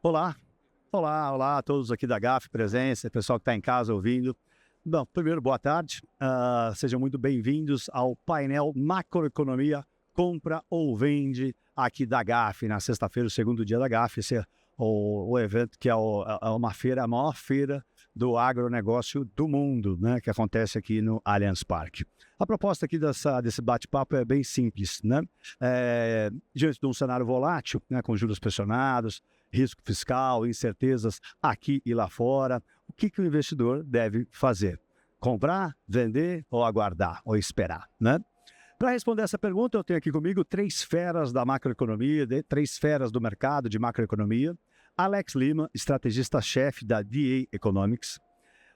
Olá, olá a todos aqui da GAF, presença, pessoal que está em casa ouvindo. Bom, primeiro, boa tarde. Sejam muito bem-vindos ao painel Macroeconomia Compra ou Vende aqui da GAF, na sexta-feira, o segundo dia da GAF. Esse é o evento que é uma feira, a maior feira do agronegócio do mundo, né, que acontece aqui no Allianz Parque. A proposta aqui desse bate-papo é bem simples, né? Diante de um cenário volátil, né, com juros pressionados, risco fiscal, incertezas aqui e lá fora, o que o investidor deve fazer? Comprar, vender ou aguardar, ou esperar, né? Para responder essa pergunta, eu tenho aqui comigo três feras da macroeconomia, três feras do mercado de macroeconomia. Alex Lima, estrategista-chefe da DA Economics.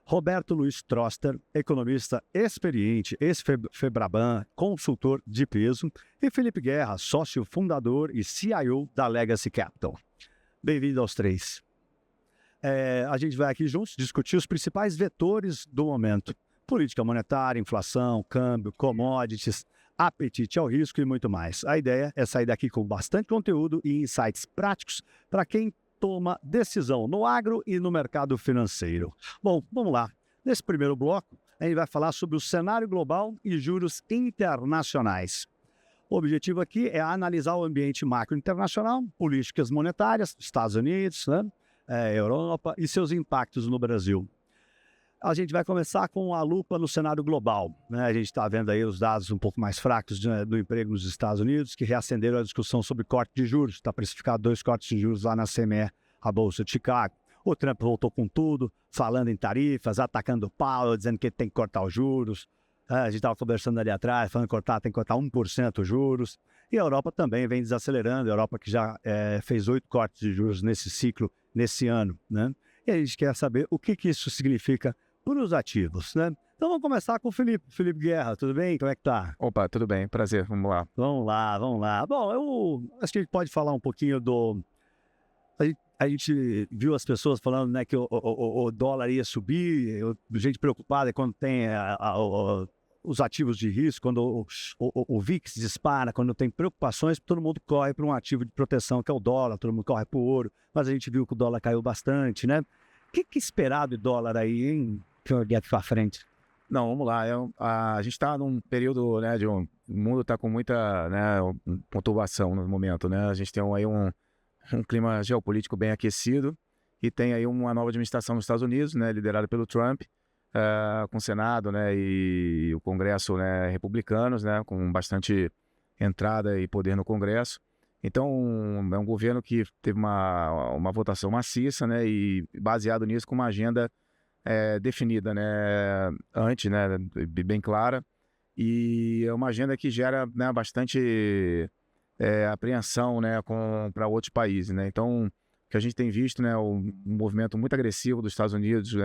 Roberto Luiz Troster, economista experiente, ex-Febraban, consultor de peso. E Felipe Guerra, sócio fundador e CIO da Legacy Capital. Bem-vindo aos três. A gente vai aqui juntos discutir os principais vetores do momento. Política monetária, inflação, câmbio, commodities, apetite ao risco e muito mais. A ideia é sair daqui com bastante conteúdo e insights práticos para quem toma decisão no agro e no mercado financeiro. Bom, vamos lá. Nesse primeiro bloco, a gente vai falar sobre o cenário global e juros internacionais. O objetivo aqui é analisar o ambiente macro internacional, políticas monetárias, Estados Unidos, né, Europa e seus impactos no Brasil. A gente vai começar com a lupa no cenário global, né? A gente está vendo aí os dados um pouco mais fracos do emprego nos Estados Unidos, que reacenderam a discussão sobre corte de juros. Está precificado 2 cortes de juros lá na CME, a Bolsa de Chicago. O Trump voltou com tudo, falando em tarifas, atacando o Powell, dizendo que ele tem que cortar os juros. A gente estava conversando ali atrás, falando que tem que cortar 1% os juros. E a Europa também vem desacelerando, a Europa que já fez 8 cortes de juros nesse ciclo, nesse ano, né? E a gente quer saber o que isso significa para os ativos, né? Então vamos começar com o Felipe Guerra, tudo bem? Como é que tá? Opa, tudo bem, prazer, vamos lá. Vamos lá. Bom, eu acho que a gente pode falar um pouquinho do... A gente viu as pessoas falando, né, que o dólar ia subir, gente preocupada quando tem os ativos de risco, quando o VIX dispara, quando tem preocupações, todo mundo corre para um ativo de proteção, que é o dólar, todo mundo corre para o ouro, mas a gente viu que o dólar caiu bastante, né? O que esperar do dólar aí, hein? Aqui para frente. Não, vamos lá. A gente está num período, né, o mundo está com muita, né, conturbação no momento, né? A gente tem aí um clima geopolítico bem aquecido e tem aí uma nova administração nos Estados Unidos, né, liderada pelo Trump, com o Senado, né, e o Congresso, né, republicanos, né, com bastante entrada e poder no Congresso. Então, é um governo que teve uma votação maciça, né, e baseado nisso com uma agenda definida, né, antes, né, bem clara, e é uma agenda que gera, né, bastante apreensão, né, para outros países, né. Então, o que a gente tem visto, né, um movimento muito agressivo dos Estados Unidos,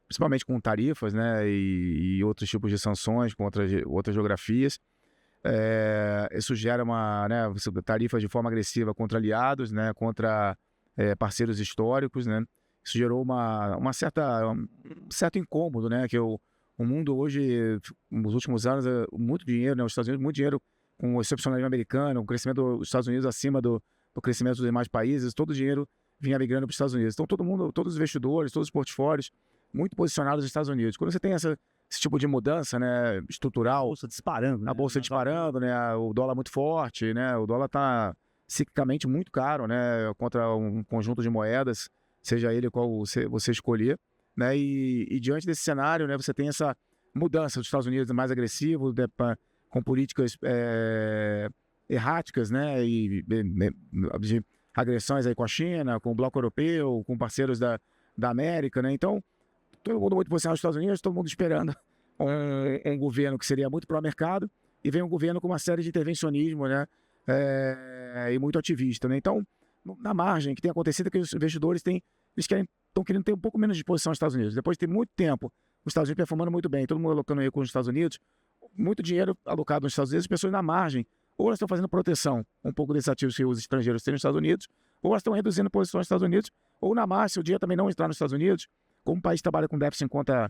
principalmente com tarifas, né, e outros tipos de sanções com outras geografias. Isso gera tarifas de forma agressiva contra aliados, né, contra parceiros históricos, né. Isso gerou um certo incômodo, né, que o mundo hoje, nos últimos anos, muito dinheiro, né, os Estados Unidos, muito dinheiro com o excepcionalismo americano, o crescimento dos Estados Unidos acima do crescimento dos demais países, todo o dinheiro vinha migrando para os Estados Unidos. Então, todos os investidores, todos os portfólios, muito posicionados nos Estados Unidos. Quando você tem esse tipo de mudança, né, estrutural, a bolsa disparando, né? A bolsa disparando, né, o dólar muito forte, né, o dólar está ciclicamente muito caro, né, contra um conjunto de moedas, seja ele qual você escolher, né, e diante desse cenário, né, você tem essa mudança dos Estados Unidos mais agressivo, né, com políticas erráticas, né, e de agressões aí com a China, com o bloco europeu, com parceiros da América, né. Então, todo mundo muito posicionado nos Estados Unidos, todo mundo esperando um governo que seria muito pró-mercado, e vem um governo com uma série de intervencionismo, né, e muito ativista, né. Então, na margem, que tem acontecido é que os investidores estão querendo ter um pouco menos de exposição aos Estados Unidos. Depois de ter muito tempo, os Estados Unidos performando muito bem, todo mundo alocando recursos nos Estados Unidos, muito dinheiro alocado nos Estados Unidos, as pessoas na margem, ou elas estão fazendo proteção um pouco desses ativos que os estrangeiros têm nos Estados Unidos, ou elas estão reduzindo posições nos Estados Unidos, ou na margem, se o dia também não entrar nos Estados Unidos, como o país trabalha com déficit em conta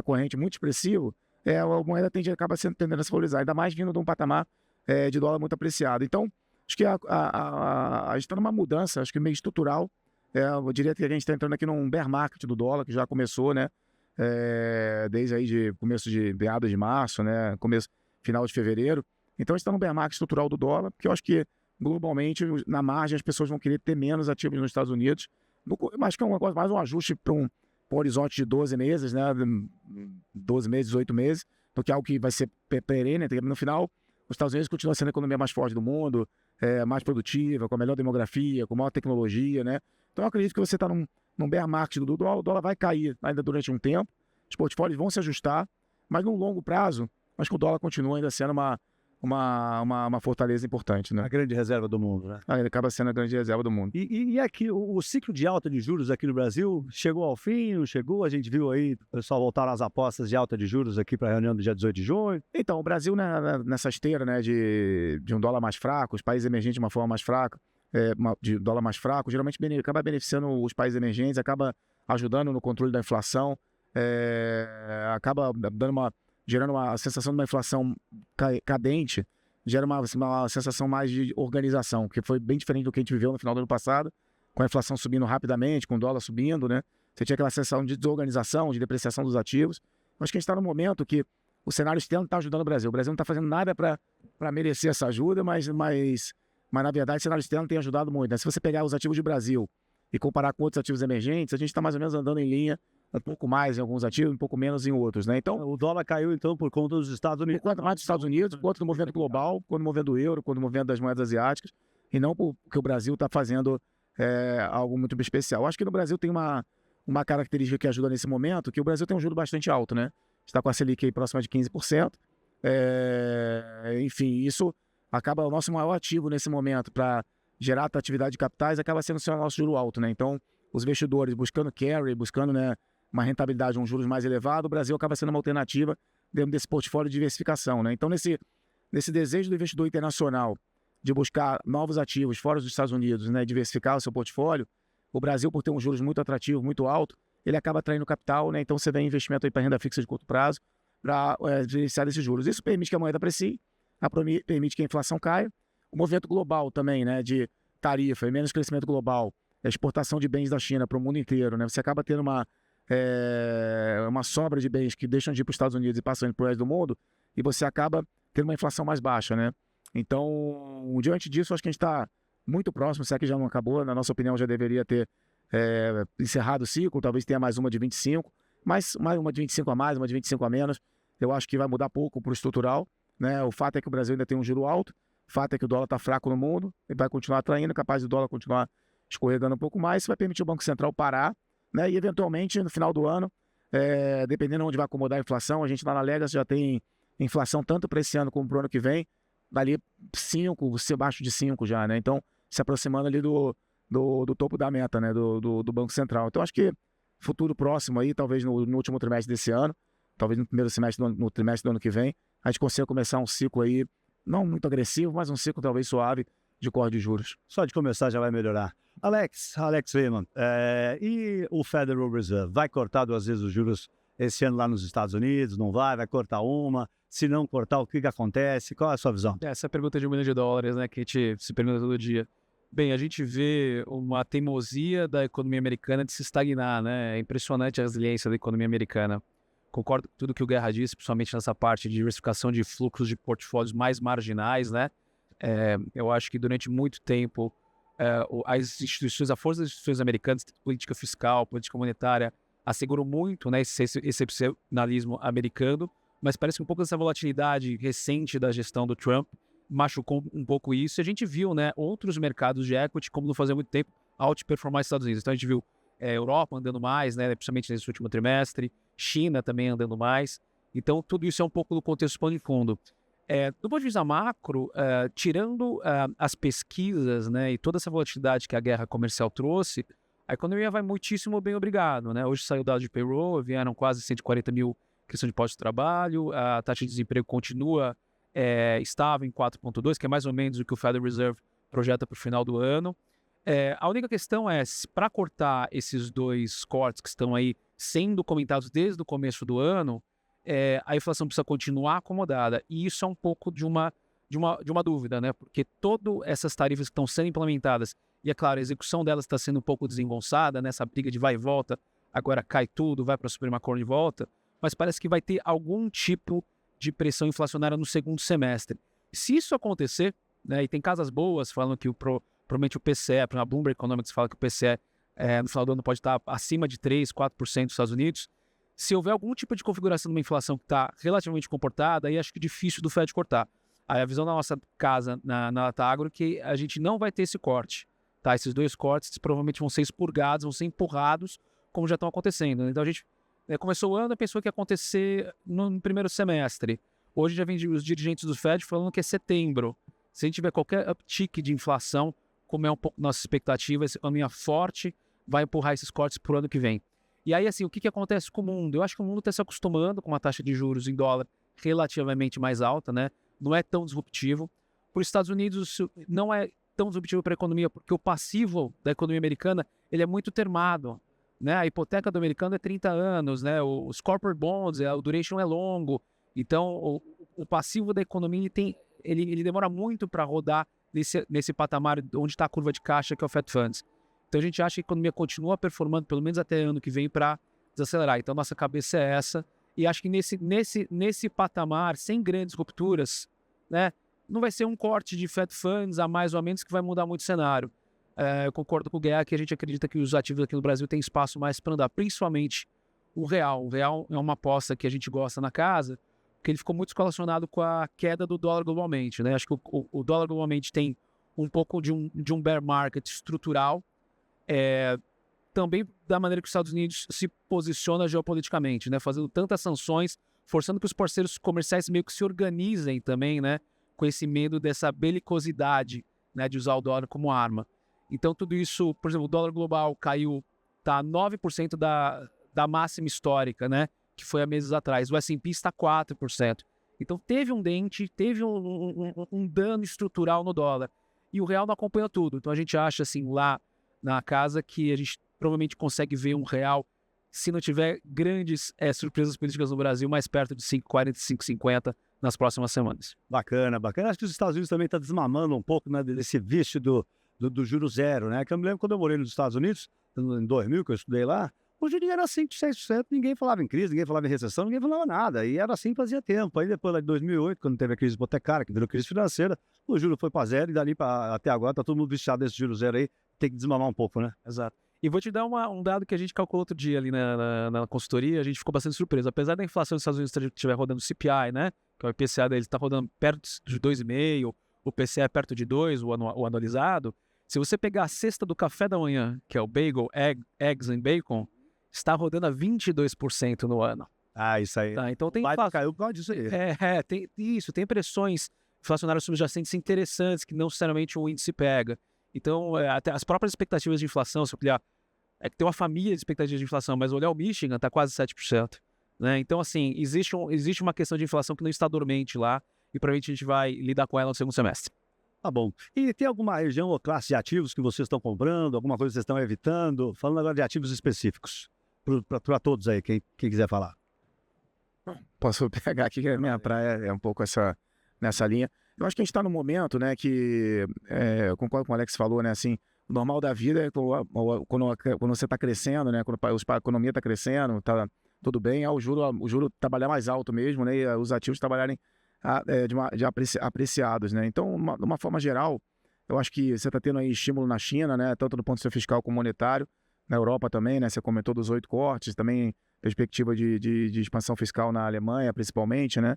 corrente muito expressivo, a moeda acaba tendendo a se valorizar, ainda mais vindo de um patamar de dólar muito apreciado. Então, acho que a gente está numa mudança, acho que meio estrutural. Eu diria que a gente está entrando aqui num bear market do dólar, que já começou, né? Desde aí de começo de meados de março, né? Final de fevereiro. Então a gente está num bear market estrutural do dólar, porque eu acho que globalmente, na margem, as pessoas vão querer ter menos ativos nos Estados Unidos. Mas que é mais um ajuste para um horizonte de 12 meses, né? 12 meses, 18 meses, do que algo que vai ser perene. No final, os Estados Unidos continuam sendo a economia mais forte do mundo, mais produtiva, com a melhor demografia, com maior tecnologia, né? Então eu acredito que você está num bear market do dólar, o dólar vai cair ainda durante um tempo, os portfólios vão se ajustar, mas no longo prazo, acho que o dólar continua ainda sendo uma fortaleza importante, né? A grande reserva do mundo, né? Ele acaba sendo a grande reserva do mundo. E aqui, o ciclo de alta de juros aqui no Brasil chegou ao fim, não chegou? A gente viu aí o pessoal voltar às apostas de alta de juros aqui para a reunião do dia 18 de junho. Então, o Brasil, nessa esteira, né, de um dólar mais fraco, os países emergentes de uma forma mais fraca, de dólar mais fraco, geralmente acaba beneficiando os países emergentes, acaba ajudando no controle da inflação, acaba gerando uma sensação de uma inflação cadente, gera uma sensação mais de organização, que foi bem diferente do que a gente viveu no final do ano passado, com a inflação subindo rapidamente, com o dólar subindo, né? Você tinha aquela sensação de desorganização, de depreciação dos ativos. Acho que a gente está num momento que o cenário externo está ajudando o Brasil. O Brasil não está fazendo nada para merecer essa ajuda, mas na verdade o cenário externo tem ajudado muito, né? Se você pegar os ativos do Brasil e comparar com outros ativos emergentes, a gente está mais ou menos andando em linha, um pouco mais em alguns ativos, um pouco menos em outros, né? Então, o dólar caiu, então, por conta dos Estados Unidos. Por conta mais dos Estados Unidos, por conta do movimento global, por conta do movimento do euro, por conta do movimento das moedas asiáticas, e não porque o Brasil está fazendo algo muito especial. Acho que no Brasil tem uma característica que ajuda nesse momento, que o Brasil tem um juro bastante alto, né? Está com a Selic aí próxima de 15%. Enfim, isso acaba o nosso maior ativo nesse momento para gerar atratividade de capitais, acaba sendo o nosso juro alto, né? Então, os investidores buscando carry, buscando, né, uma rentabilidade, um juros mais elevado, o Brasil acaba sendo uma alternativa dentro desse portfólio de diversificação, né? Então, nesse desejo do investidor internacional de buscar novos ativos fora dos Estados Unidos, né, diversificar o seu portfólio, o Brasil, por ter um juros muito atrativo, muito alto, ele acaba atraindo capital, né? Então, você vê investimento aí para renda fixa de curto prazo para gerenciar esses juros. Isso permite que a moeda aprecie, permite que a inflação caia. O movimento global também, né, de tarifa e menos crescimento global, a exportação de bens da China para o mundo inteiro, né? Você acaba tendo uma sobra de bens que deixam de ir para os Estados Unidos e passam para o resto do mundo, e você acaba tendo uma inflação mais baixa, né? Então, diante disso, acho que a gente está muito próximo, se é que já não acabou, na nossa opinião já deveria ter encerrado o ciclo, talvez tenha mais uma de 25, mas uma de 25 a mais, uma de 25 a menos, eu acho que vai mudar pouco para o estrutural, né? O fato é que o Brasil ainda tem um juro alto, o fato é que o dólar está fraco no mundo, ele vai continuar atraindo, capaz do dólar continuar escorregando um pouco mais, isso vai permitir o Banco Central parar, né? E eventualmente no final do ano, dependendo de onde vai acomodar a inflação, a gente lá na Legacy já tem inflação tanto para esse ano como para o ano que vem, dali 5, ser abaixo de 5 já, né? Então, se aproximando ali do topo da meta, né? Do Banco Central. Então, acho que futuro próximo aí, talvez no último trimestre desse ano, talvez no primeiro semestre, no trimestre do ano que vem, a gente consiga começar um ciclo aí, não muito agressivo, mas um ciclo talvez suave de corte de juros. Só de começar já vai melhorar. Alex Lehmann, e o Federal Reserve vai cortar 2 vezes os juros esse ano lá nos Estados Unidos? Não vai? Vai cortar uma? Se não cortar, o que acontece? Qual é a sua visão? Essa é a pergunta de $1 milhão, né, que a gente se pergunta todo dia. Bem, a gente vê uma teimosia da economia americana de se estagnar, né? É impressionante a resiliência da economia americana. Concordo com tudo que o Guerra disse, principalmente nessa parte de diversificação de fluxos de portfólios mais marginais, né? Eu acho que durante muito tempo as instituições, a força das instituições americanas, política fiscal, política monetária, asseguram muito, né, esse excepcionalismo americano, mas parece que um pouco dessa volatilidade recente da gestão do Trump machucou um pouco isso. E a gente viu, né, outros mercados de equity, como não fazia muito tempo, outperformar os Estados Unidos. Então a gente viu Europa andando mais, né, principalmente nesse último trimestre, China também andando mais. Então tudo isso é um pouco do contexto pano de fundo. Do ponto de vista macro, tirando as pesquisas, né, e toda essa volatilidade que a guerra comercial trouxe, a economia vai muitíssimo bem, obrigado, né? Hoje saiu o dado de payroll, vieram quase 140 mil questão de postos de trabalho, a taxa de desemprego continua estável em 4,2, que é mais ou menos o que o Federal Reserve projeta para o final do ano. A única questão é, para cortar esses 2 cortes que estão aí sendo comentados desde o começo do ano, a inflação precisa continuar acomodada. E isso é um pouco de uma uma dúvida, né? Porque todas essas tarifas que estão sendo implementadas, e é claro, a execução delas está sendo um pouco desengonçada, nessa briga de vai e volta, agora cai tudo, vai para a Suprema Corte de volta, mas parece que vai ter algum tipo de pressão inflacionária no segundo semestre. Se isso acontecer, né, e tem casas boas falando que provavelmente o PCE, a Bloomberg Economics fala que o PCE no final do ano pode estar acima de 3%, 4% dos Estados Unidos. Se houver algum tipo de configuração de uma inflação que está relativamente comportada, aí acho que é difícil do Fed cortar. Aí a visão da nossa casa na Lata Agro é que a gente não vai ter esse corte. Tá? Esses 2 cortes provavelmente vão ser expurgados, vão ser empurrados, como já estão acontecendo. Então a gente começou o ano e pensou que ia acontecer no primeiro semestre. Hoje já vem os dirigentes do Fed falando que é setembro. Se a gente tiver qualquer uptick de inflação, como é um pouco nossa expectativa, essa economia forte vai empurrar esses cortes para o ano que vem. E aí, assim, o que acontece com o mundo? Eu acho que o mundo está se acostumando com uma taxa de juros em dólar relativamente mais alta, né? Não é tão disruptivo. Para os Estados Unidos, isso não é tão disruptivo para a economia, porque o passivo da economia americana ele é muito termado. Né? A hipoteca do americano é 30 anos, né? Os corporate bonds, o duration é longo. Então, o passivo da economia ele demora muito para rodar nesse patamar onde está a curva de caixa, que é o Fed Funds. Então, a gente acha que a economia continua performando pelo menos até ano que vem para desacelerar. Então, nossa cabeça é essa. E acho que nesse patamar, sem grandes rupturas, né, não vai ser um corte de Fed Funds a mais ou a menos que vai mudar muito o cenário. Eu concordo com o Guerra que a gente acredita que os ativos aqui no Brasil têm espaço mais para andar, principalmente o real. O real é uma aposta que a gente gosta na casa, porque ele ficou muito correlacionado com a queda do dólar globalmente. Né? Acho que o dólar globalmente tem um pouco de um bear market estrutural, também da maneira que os Estados Unidos se posiciona geopoliticamente, né? Fazendo tantas sanções, forçando que os parceiros comerciais meio que se organizem também, né? Com esse medo dessa belicosidade, né? De usar o dólar como arma. Então tudo isso, por exemplo, o dólar global caiu, tá 9% da máxima histórica, né? Que foi há meses atrás. O S&P está 4%. Então teve um dente, teve um dano estrutural no dólar. E o real não acompanhou tudo. Então a gente acha assim, lá na casa, que a gente provavelmente consegue ver um real, se não tiver grandes surpresas políticas no Brasil, mais perto de 5,40, 5,50 nas próximas semanas. Bacana, bacana. Acho que os Estados Unidos também estão desmamando um pouco, né, desse vício do juro zero, né? Que eu me lembro quando eu morei nos Estados Unidos, em 2000, que eu estudei lá, o juros era 5, 6%, ninguém falava em crise, ninguém falava em recessão, ninguém falava nada. E era assim fazia tempo. Aí depois de 2008, quando teve a crise hipotecária, que virou crise financeira, o juro foi para zero e dali até agora está todo mundo viciado desse juro zero aí. Tem que desmamar um pouco, né? Exato. E vou te dar um dado que a gente calculou outro dia ali na consultoria, a gente ficou bastante surpreso. Apesar da inflação dos Estados Unidos estiver rodando CPI, né? Que é o IPCA deles, está rodando perto de 2,5, o PCE é perto de 2, o anualizado. Se você pegar a cesta do café da manhã, que é o bagel, eggs and bacon, está rodando a 22% no ano. Ah, isso aí. Tá, então tem caiu por causa disso aí. Tem pressões inflacionárias subjacentes interessantes que não necessariamente o índice pega. Então, até as próprias expectativas de inflação, se olhar, que tem uma família de expectativas de inflação, mas olhar o Michigan está quase 7%. Né? Então, assim, existe uma questão de inflação que não está dormente lá e provavelmente a gente vai lidar com ela no segundo semestre. Tá bom. E tem alguma região ou classe de ativos que vocês estão comprando, alguma coisa que vocês estão evitando? Falando agora de ativos específicos, para todos aí, quem quiser falar. Posso pegar aqui, que a minha praia é um pouco nessa linha. Eu acho que a gente está num momento, né, que eu concordo com o Alex falou, né, assim, o normal da vida é quando você está crescendo, né, quando a economia está crescendo, tá tudo bem, o juro trabalhar mais alto mesmo, né, e os ativos trabalharem apreciados, né. Então, de uma forma geral, eu acho que você está tendo aí estímulo na China, né, tanto do ponto de vista fiscal como monetário, na Europa também, né, você comentou dos 8 cortes, também perspectiva de expansão fiscal na Alemanha, principalmente, né,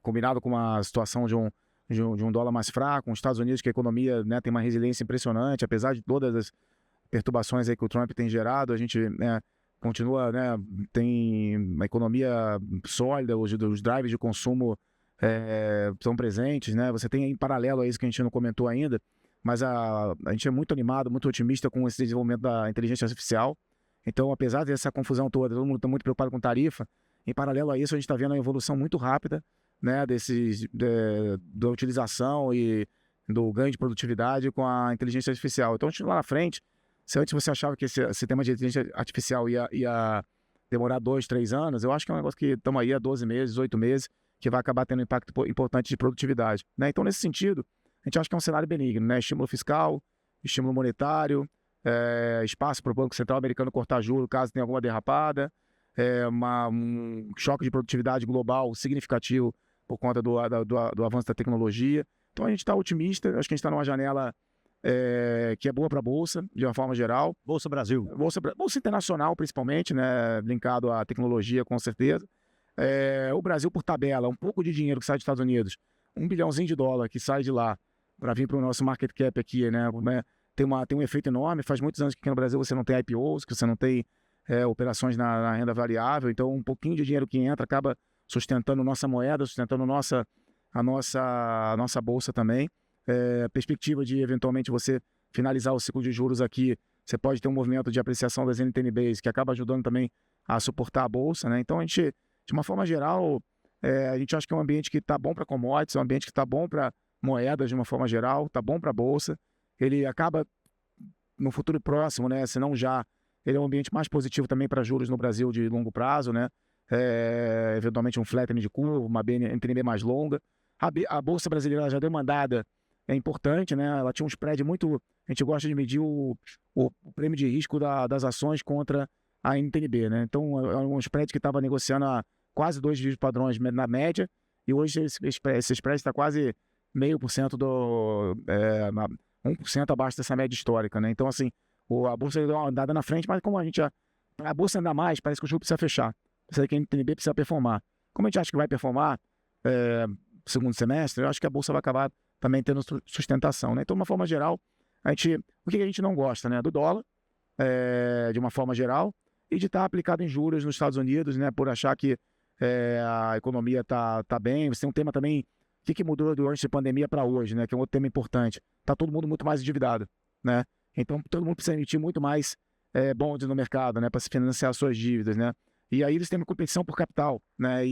combinado com uma situação de um dólar mais fraco, os Estados Unidos, que a economia, né, tem uma resiliência impressionante, apesar de todas as perturbações aí que o Trump tem gerado, a gente, né, continua, né, tem uma economia sólida, os drivers de consumo são presentes, né, você tem em paralelo a isso que a gente não comentou ainda, mas a gente é muito animado, muito otimista com esse desenvolvimento da inteligência artificial. Então, apesar dessa confusão toda, todo mundo está muito preocupado com tarifa, em paralelo a isso, a gente está vendo uma evolução muito rápida, né, da utilização e do ganho de produtividade com a inteligência artificial. Então, lá na frente, se antes você achava que esse tema de inteligência artificial ia demorar 2, 3 anos, eu acho que é um negócio que estamos aí há 12 meses, 8 meses, que vai acabar tendo um impacto importante de produtividade, né? Então, nesse sentido, a gente acha que é um cenário benigno, né? Estímulo fiscal, estímulo monetário, espaço para o Banco Central americano cortar juros caso tenha alguma derrapada, um choque de produtividade global significativo por conta do avanço da tecnologia. Então, a gente está otimista, acho que a gente está numa janela que é boa para a Bolsa, de uma forma geral. Bolsa Brasil. Bolsa internacional, principalmente, né? Linkado à tecnologia, com certeza. O Brasil, por tabela, um pouco de dinheiro que sai dos Estados Unidos, $1 bilhãozinho que sai de lá para vir para o nosso market cap aqui, né? Tem um efeito enorme. Faz muitos anos que aqui no Brasil você não tem IPOs, que você não tem operações na renda variável. Então, um pouquinho de dinheiro que entra acaba sustentando nossa moeda, sustentando a nossa bolsa também. Perspectiva de, eventualmente, você finalizar o ciclo de juros aqui, você pode ter um movimento de apreciação das NTNBs que acaba ajudando também a suportar a bolsa, né? Então, a gente, de uma forma geral, a gente acha que é um ambiente que está bom para commodities, é um ambiente que está bom para moedas, de uma forma geral, está bom para a bolsa. Ele acaba, no futuro próximo, né? Se não já, ele é um ambiente mais positivo também para juros no Brasil de longo prazo, né? Eventualmente um flattening de curva, uma NTNB mais longa. A bolsa brasileira já demandada é importante, né? Ela tinha um spread muito... A gente gosta de medir o prêmio de risco das ações contra a NTNB, né? Então, é um spread que estava negociando a quase 2 dígitos padrões na média, e hoje esse spread está quase 0,5%, 1% abaixo dessa média histórica, né? Então, assim, a bolsa deu uma andada na frente, mas como a bolsa anda mais, parece que o jogo precisa fechar. Precisa que a NTNB precisa performar. Como a gente acha que vai performar segundo semestre, eu acho que a bolsa vai acabar também tendo sustentação, né? Então, de uma forma geral, o que a gente não gosta, né? Do dólar, de uma forma geral, e de estar aplicado em juros nos Estados Unidos, né? Por achar que a economia tá bem. Você tem um tema também, o que mudou durante a pandemia para hoje, né? Que é um outro tema importante. Tá todo mundo muito mais endividado, né? Então, todo mundo precisa emitir muito mais bonds no mercado, né? Para se financiar suas dívidas, né? E aí eles têm uma competição por capital, né?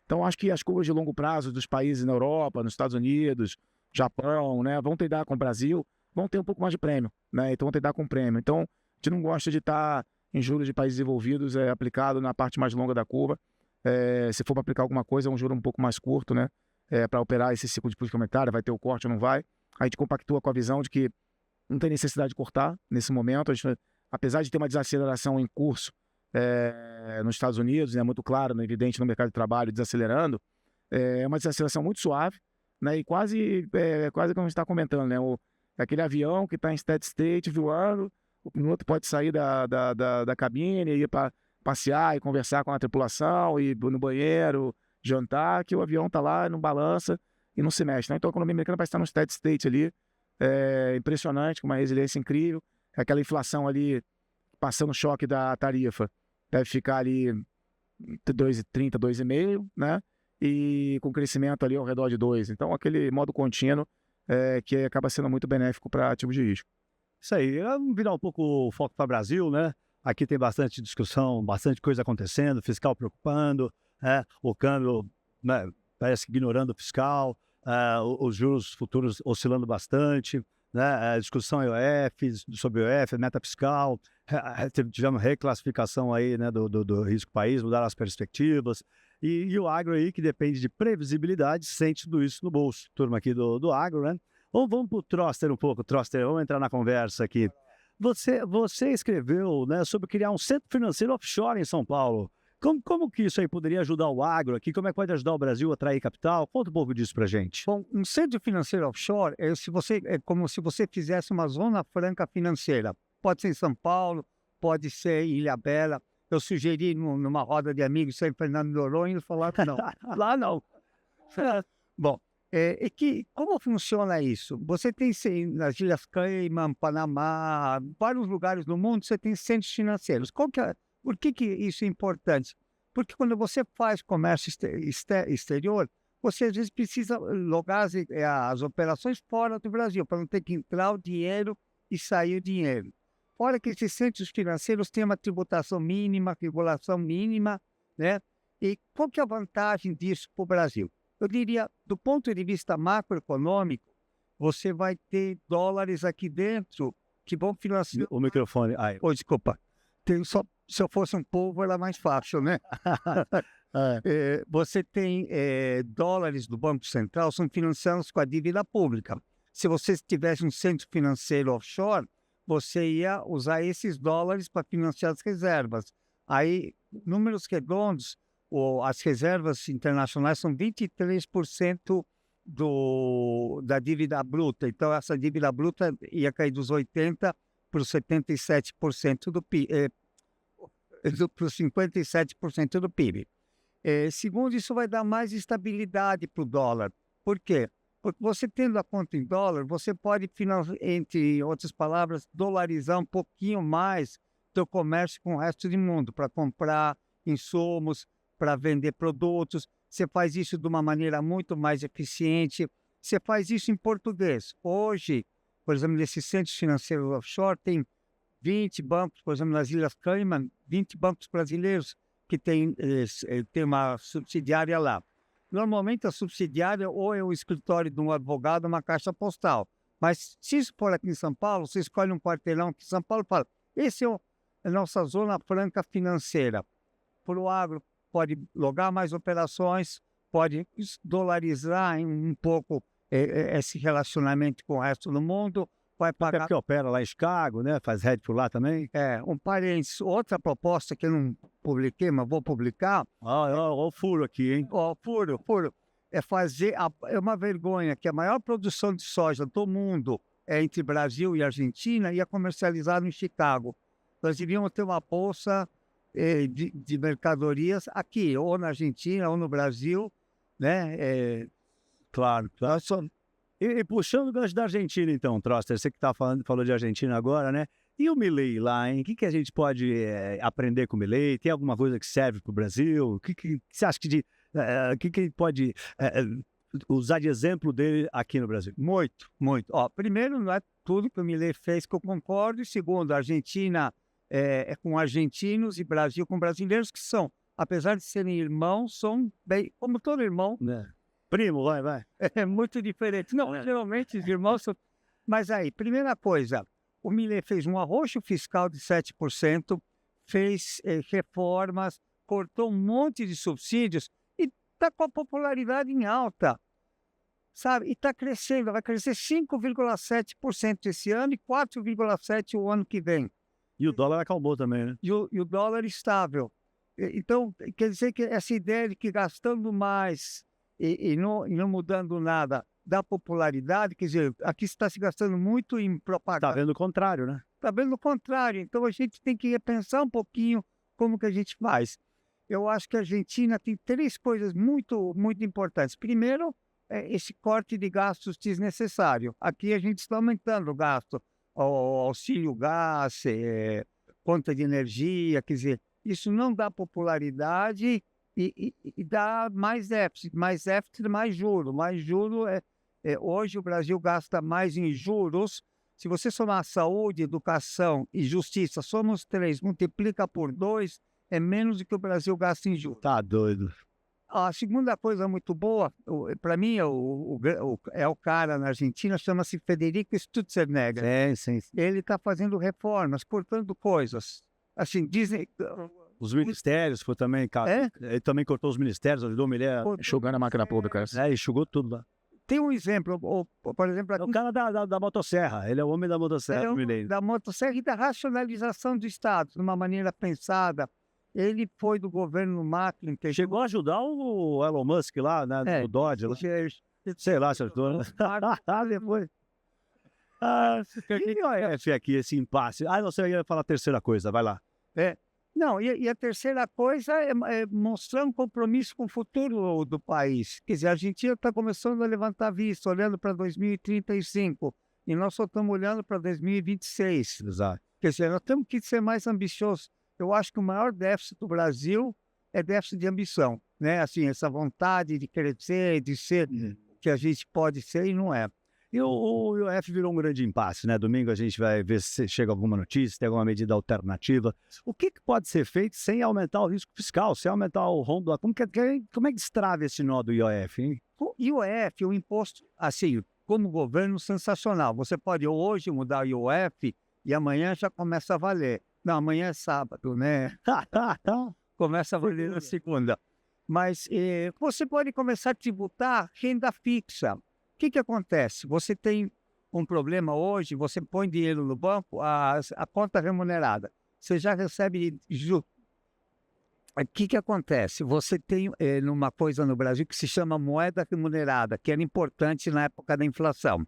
Então, acho que as curvas de longo prazo dos países na Europa, nos Estados Unidos, Japão, né? Vão ter dar com o Brasil, vão ter um pouco mais de prêmio, né? Então, vão ter dar com prêmio. Então, a gente não gosta de estar em juros de países desenvolvidos aplicado na parte mais longa da curva. Se for para aplicar alguma coisa, é um juro um pouco mais curto, né? Para operar esse ciclo de política monetária, vai ter o corte ou não vai. A gente compactua com a visão de que não tem necessidade de cortar nesse momento. Apesar de ter uma desaceleração em curso nos Estados Unidos, é muito claro, né, evidente no mercado de trabalho, desacelerando, é uma desaceleração muito suave, né? E quase como a gente está comentando, né? Aquele avião que está em steady state voando, o piloto pode sair da cabine e ir para passear e conversar com a tripulação, ir no banheiro, jantar, que o avião está lá, não balança e não se mexe, né? Então a economia americana vai estar no steady state ali, impressionante, com uma resiliência incrível, aquela inflação ali passando o choque da tarifa, deve ficar ali 2,30, 2,5, né? E com crescimento ali ao redor de 2. Então aquele modo contínuo que acaba sendo muito benéfico para ativos de risco. Isso aí, vamos virar um pouco o foco para o Brasil, né? Aqui tem bastante discussão, bastante coisa acontecendo, fiscal preocupando, o câmbio, né, parece que ignorando o fiscal, os juros futuros oscilando bastante, né? A discussão sobre o IOF, meta fiscal, tivemos reclassificação aí, né, do risco país, mudaram as perspectivas, e o agro aí, que depende de previsibilidade, sente tudo isso no bolso. Turma aqui do agro, né? Vamos para o Troster um pouco, Troster, vamos entrar na conversa aqui. Você escreveu, né, sobre criar um centro financeiro offshore em São Paulo. Como que isso aí poderia ajudar o agro aqui? Como é que pode ajudar o Brasil a atrair capital? Conta um pouco disso pra gente. Bom, um centro financeiro offshore é como se você fizesse uma zona franca financeira. Pode ser em São Paulo, pode ser em Ilhabela. Eu sugeri numa roda de amigos em Fernando de Noronha, eles falaram não. Lá não. Bom, como funciona isso? Você tem nas Ilhas Cayman, Panamá, vários lugares no mundo, você tem centros financeiros. Por que isso é importante? Porque quando você faz comércio exterior, você às vezes precisa logar as operações fora do Brasil, para não ter que entrar o dinheiro e sair o dinheiro. Fora que esses centros financeiros têm uma tributação mínima, regulação mínima, né? E qual que é a vantagem disso para o Brasil? Eu diria, do ponto de vista macroeconômico, você vai ter dólares aqui dentro que vão financiar... O microfone. Desculpa. Se eu fosse um povo, era mais fácil, né? Você tem dólares do Banco Central, são financiados com a dívida pública. Se você tivesse um centro financeiro offshore, você ia usar esses dólares para financiar as reservas. Aí, números redondos, as reservas internacionais são 23% da dívida bruta. Então, essa dívida bruta ia cair dos 80% para os 77% do PIB. Para os 57% do PIB. Segundo, isso vai dar mais estabilidade para o dólar. Por quê? Porque você tendo a conta em dólar, você pode, entre outras palavras, dolarizar um pouquinho mais do comércio com o resto do mundo, para comprar insumos, para vender produtos. Você faz isso de uma maneira muito mais eficiente. Você faz isso em português. Hoje, por exemplo, nesses centros financeiros offshore, tem 20 bancos, por exemplo, nas Ilhas Cayman, 20 bancos brasileiros que tem uma subsidiária lá. Normalmente a subsidiária ou é o escritório de um advogado, uma caixa postal. Mas se isso for aqui em São Paulo, você escolhe um quarteirão aqui em São Paulo e fala, esse é a nossa zona franca financeira. Para o agro, pode logar mais operações, pode dolarizar um pouco esse relacionamento com o resto do mundo, vai pagar... Até porque opera lá em Chicago, né? Faz hedge por lá também. Um parênteses, outra proposta que eu não publiquei, mas vou publicar... Olha o furo aqui, hein? Furo. É fazer... É uma vergonha que a maior produção de soja do mundo é entre Brasil e Argentina e é comercializada em Chicago. Nós devíamos ter uma bolsa de mercadorias aqui, ou na Argentina, ou no Brasil, né? Claro. E puxando o gancho da Argentina, então, Troster, você que falou de Argentina agora, né? E o Milei lá, hein? O que a gente pode aprender com o Milei? Tem alguma coisa que serve para o Brasil? O que você acha que ele pode usar de exemplo dele aqui no Brasil? Muito. Primeiro, não é tudo que o Milei fez que eu concordo. E segundo, a Argentina é com argentinos e Brasil com brasileiros que são, apesar de serem irmãos, são bem, como todo irmão. Primo, vai. É muito diferente. Não, geralmente os irmãos são... Mas aí, primeira coisa, o Milei fez um arroxo fiscal de 7%, fez reformas, cortou um monte de subsídios e está com a popularidade em alta, sabe? E está crescendo, vai crescer 5,7% esse ano e 4,7% o ano que vem. E o dólar acalmou também, né? E o dólar estável. Então, quer dizer que essa ideia de que gastando mais e não mudando nada da popularidade, quer dizer, aqui está se gastando muito em propaganda. Está vendo o contrário, né? Está vendo o contrário. Então, a gente tem que repensar um pouquinho como que a gente faz. Eu acho que a Argentina tem 3 coisas muito, muito importantes. Primeiro, esse corte de gastos desnecessário. Aqui a gente está aumentando o gasto, o auxílio gás, conta de energia, quer dizer, isso não dá popularidade e dá mais déficit, mais juro. Mais juro hoje o Brasil gasta mais em juros. Se você somar saúde, educação e justiça, somos 3, multiplica por 2, é menos do que o Brasil gasta em juros. Tá doido. A segunda coisa muito boa, para mim, é o cara na Argentina, chama-se Federico Sturzenegger. Sim. Ele está fazendo reformas, cortando coisas. Assim, dizem... Os ministérios, foi também, cara. Ele também cortou os ministérios, ajudou o Milei. Enxugando a máquina pública. Enxugou tudo lá. Tem um exemplo, por exemplo... É o cara da motosserra, ele é o homem da motosserra. Da motosserra e da racionalização do Estado, de uma maneira pensada. Ele foi do governo Macri. Chegou a ajudar o Elon Musk lá, né? O Dodge. Sei lá se ajudou. Depois. E o IOF aqui, esse impasse? Você ia falar a terceira coisa, vai lá. Não, e a terceira coisa é mostrar um compromisso com o futuro do país. Quer dizer, a Argentina está começando a levantar vista, olhando para 2035, e nós só estamos olhando para 2026. Exato. Quer dizer, nós temos que ser mais ambiciosos. Eu acho que o maior déficit do Brasil é déficit de ambição, né? Assim, essa vontade de crescer, de ser o que a gente pode ser e não é. E o IOF virou um grande impasse, né? Domingo a gente vai ver se chega alguma notícia, tem alguma medida alternativa. O que pode ser feito sem aumentar o risco fiscal, sem aumentar o rombo? Como é que destrava esse nó do IOF, hein? O IOF, o imposto, assim, como governo, sensacional. Você pode hoje mudar o IOF e amanhã já começa a valer. Não, amanhã é sábado, né? Começa a valer na segunda. Mas você pode começar a tributar renda fixa. O que acontece? Você tem um problema hoje, você põe dinheiro no banco, a conta remunerada, você já recebe juros. O que acontece? Você tem uma coisa no Brasil que se chama moeda remunerada, que era importante na época da inflação.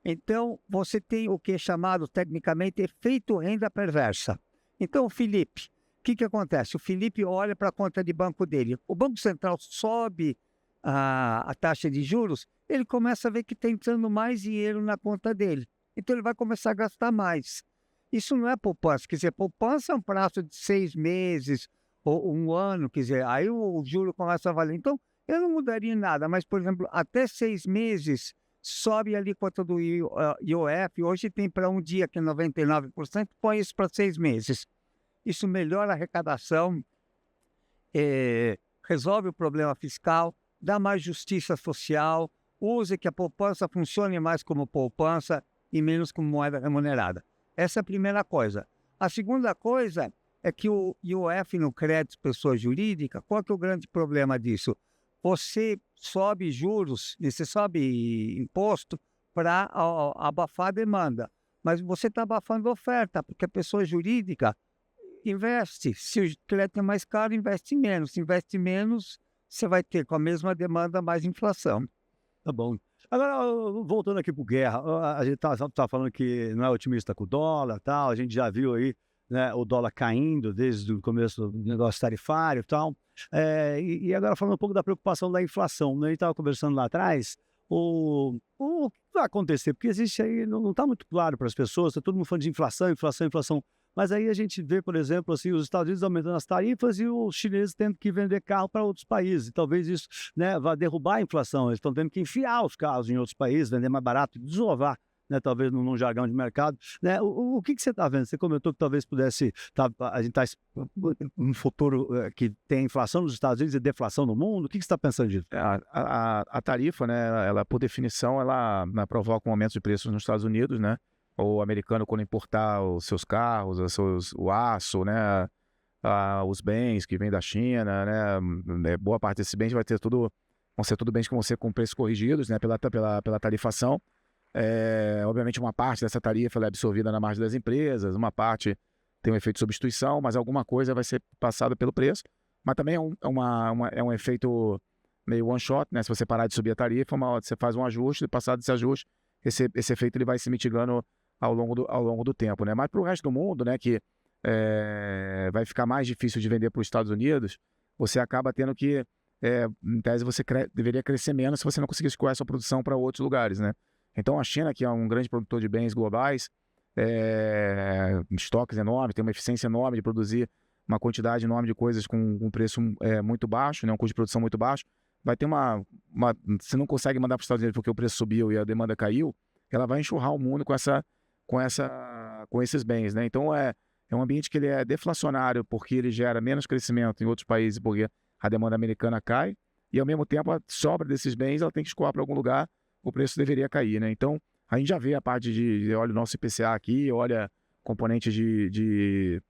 Então, você tem o que é chamado tecnicamente efeito renda perversa. Então, o Felipe, o que acontece? O Felipe olha para a conta de banco dele. O Banco Central sobe a taxa de juros, ele começa a ver que está entrando mais dinheiro na conta dele. Então, ele vai começar a gastar mais. Isso não é poupança. Quer dizer, poupança é um prazo de 6 meses ou um ano, quer dizer, aí o juro começa a valer. Então, eu não mudaria nada, mas, por exemplo, até 6 meses sobe a alíquota do IOF, hoje tem para um dia que é 99%, põe isso para 6 meses. Isso melhora a arrecadação, resolve o problema fiscal, dá mais justiça social, usa que a poupança funcione mais como poupança e menos como moeda remunerada. Essa é a primeira coisa. A segunda coisa é que o IOF no crédito pessoa jurídica, qual que é o grande problema disso? Você sobe juros, você sobe imposto para abafar a demanda, mas você está abafando a oferta, porque a pessoa jurídica investe. Se o crédito é mais caro, investe menos. Se investe menos, você vai ter com a mesma demanda mais inflação. Tá bom. Agora, voltando aqui para o Guerra, a gente tá falando que não é otimista com o dólar, tal, a gente já viu aí, né, o dólar caindo desde o começo do negócio tarifário e tal. E agora falando um pouco da preocupação da inflação, né? A gente estava conversando lá atrás, o que vai acontecer? Porque existe aí, não está muito claro para as pessoas, está todo mundo falando de inflação, inflação, inflação. Mas aí a gente vê, por exemplo, assim, os Estados Unidos aumentando as tarifas e os chineses tendo que vender carro para outros países. E talvez isso, né, vá derrubar a inflação. Eles estão tendo que enfiar os carros em outros países, vender mais barato, desovar, né, talvez num jargão de mercado. Né? O que você está vendo? Você comentou que talvez pudesse a gente está um futuro que tem inflação nos Estados Unidos e deflação no mundo. O que você está pensando disso? A tarifa, né, ela, por definição, ela provoca um aumento de preços nos Estados Unidos, né? O americano, quando importar os seus carros, o aço, né, os bens que vêm da China, né, boa parte desses bens vão ser tudo bens que vão ser com preços corrigidos, né, pela tarifação. Obviamente, uma parte dessa tarifa ela é absorvida na margem das empresas, uma parte tem um efeito de substituição, mas alguma coisa vai ser passada pelo preço. Mas também é um efeito meio one shot, né? Se você parar de subir a tarifa, você faz um ajuste, e passado esse ajuste, esse efeito ele vai se mitigando ao longo do tempo, né? Mas para o resto do mundo, né, que vai ficar mais difícil de vender para os Estados Unidos, você acaba tendo que, em tese, você deveria crescer menos se você não conseguisse escoar essa produção para outros lugares, né? Então a China, que é um grande produtor de bens globais, estoques enormes, tem uma eficiência enorme de produzir uma quantidade enorme de coisas com um preço muito baixo, né, um custo de produção muito baixo, vai ter você não consegue mandar para os Estados Unidos porque o preço subiu e a demanda caiu, ela vai enxurrar o mundo com esses bens, né? Então é um ambiente que ele é deflacionário porque ele gera menos crescimento em outros países porque a demanda americana cai e ao mesmo tempo a sobra desses bens ela tem que escoar para algum lugar, o preço deveria cair, né? Então a gente já vê a parte olha o nosso IPCA aqui, olha componentes de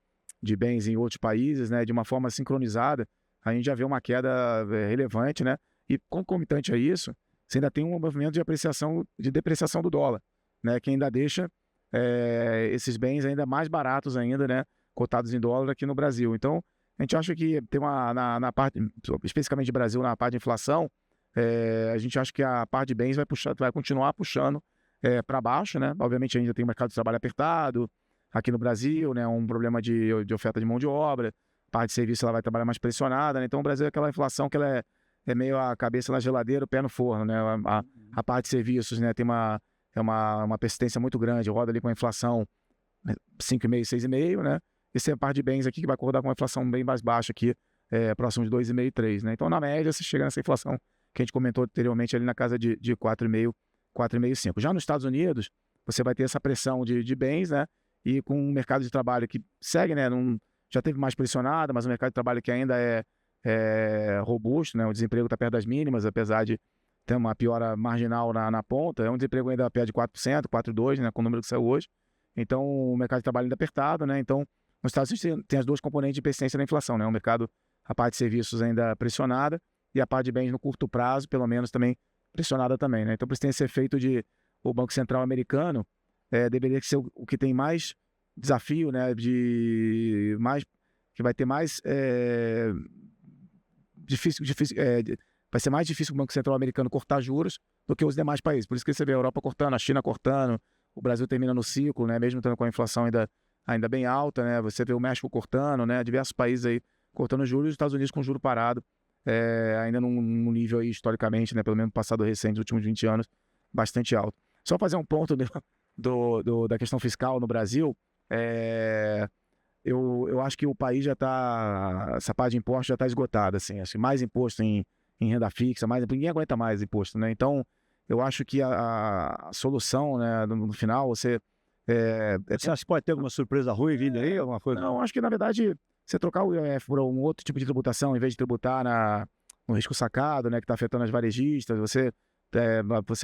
bens em outros países, né? De uma forma sincronizada, a gente já vê uma queda relevante, né? E concomitante a isso, você ainda tem um movimento de depreciação do dólar, né? Que ainda deixa esses bens ainda mais baratos ainda, né? Cotados em dólar aqui no Brasil. Então, a gente acha que tem na parte, especificamente de Brasil, na parte de inflação, a gente acha que a parte de bens vai continuar puxando para baixo, né? Obviamente ainda tem um mercado de trabalho apertado aqui no Brasil, né? Um problema de oferta de mão de obra, a parte de serviço ela vai trabalhar mais pressionada, né? Então o Brasil é aquela inflação que ela é meio a cabeça na geladeira, o pé no forno, né? A parte de serviços, né? Tem uma persistência muito grande, roda ali com a inflação 5,5%, 6,5%, né? E tem a parte de bens aqui que vai acordar com uma inflação bem mais baixa aqui, próximo de 2,5%, 3%, né? Então na média você chega nessa inflação que a gente comentou anteriormente ali na casa de 4,5%, 4,5%, 5%. Já nos Estados Unidos, você vai ter essa pressão de bens, né? E com um mercado de trabalho que segue, né? Já teve mais pressionado, mas um mercado de trabalho que ainda é robusto, né? O desemprego está perto das mínimas, apesar de ter uma piora marginal na ponta. É um desemprego ainda perto de 4%, 4,2%, né? Com o número que saiu hoje. Então, o mercado de trabalho ainda apertado, né? Então, nos Estados Unidos tem as duas componentes de persistência da inflação, né? Um mercado a parte de serviços ainda pressionada e a parte de bens no curto prazo, pelo menos, também pressionada também, né? Então, por isso tem esse efeito de o Banco Central americano deveria ser o que tem mais desafio, né? Que vai ter mais vai ser mais difícil o Banco Central americano cortar juros do que os demais países. Por isso que você vê a Europa cortando, a China cortando, o Brasil termina no ciclo, né? Mesmo estando com a inflação ainda bem alta, né? Você vê o México cortando, né? Diversos países aí cortando juros, e os Estados Unidos com juro parado, ainda num nível aí, historicamente, né? Pelo menos passado recente, nos últimos 20 anos, bastante alto. Só fazer um ponto da questão fiscal no Brasil, eu acho que o país já está, essa parte de imposto já está esgotada, assim, acho que mais imposto em renda fixa, ninguém aguenta mais imposto, né? Então, eu acho que a solução, né, no final, você acha que pode ter alguma surpresa ruim vindo aí, alguma coisa? Não, acho que, na verdade, você trocar o IOF por um outro tipo de tributação, em vez de tributar no risco sacado, né, que está afetando as varejistas, você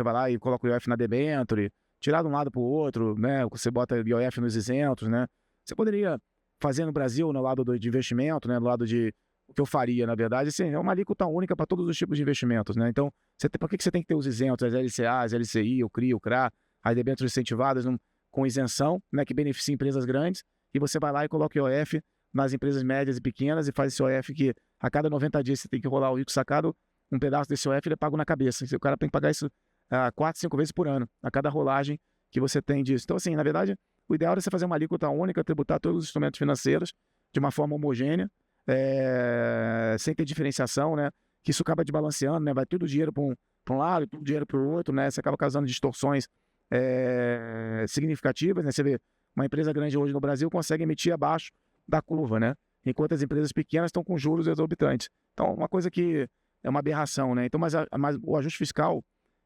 vai lá e coloca o IOF na debênture, tirar de um lado para o outro, né, você bota o IOF nos isentos, né? Você poderia fazer no Brasil, no lado de investimento, né, no lado de o que eu faria, na verdade, assim, é uma alíquota única para todos os tipos de investimentos, né? Então, por que você tem que ter os isentos, as LCA, as LCI, o CRI, o CRA, as debêntures incentivadas com isenção, né, que beneficia empresas grandes, e você vai lá e coloca o IOF nas empresas médias e pequenas e faz esse IOF que a cada 90 dias você tem que rolar o risco sacado, um pedaço desse IOF ele é pago na cabeça. O cara tem que pagar isso 4, 5 vezes por ano, a cada rolagem que você tem disso. Então, assim, na verdade, o ideal é você fazer uma alíquota única, tributar todos os instrumentos financeiros de uma forma homogênea, sem ter diferenciação, né? Que isso acaba desbalanceando, né? Vai tudo dinheiro para um lado, tudo dinheiro para o outro, né? Você acaba causando distorções significativas, né? Você vê, uma empresa grande hoje no Brasil consegue emitir abaixo da curva, né? Enquanto as empresas pequenas estão com juros exorbitantes. Então, uma coisa que é uma aberração, né? Então, mas o ajuste fiscal,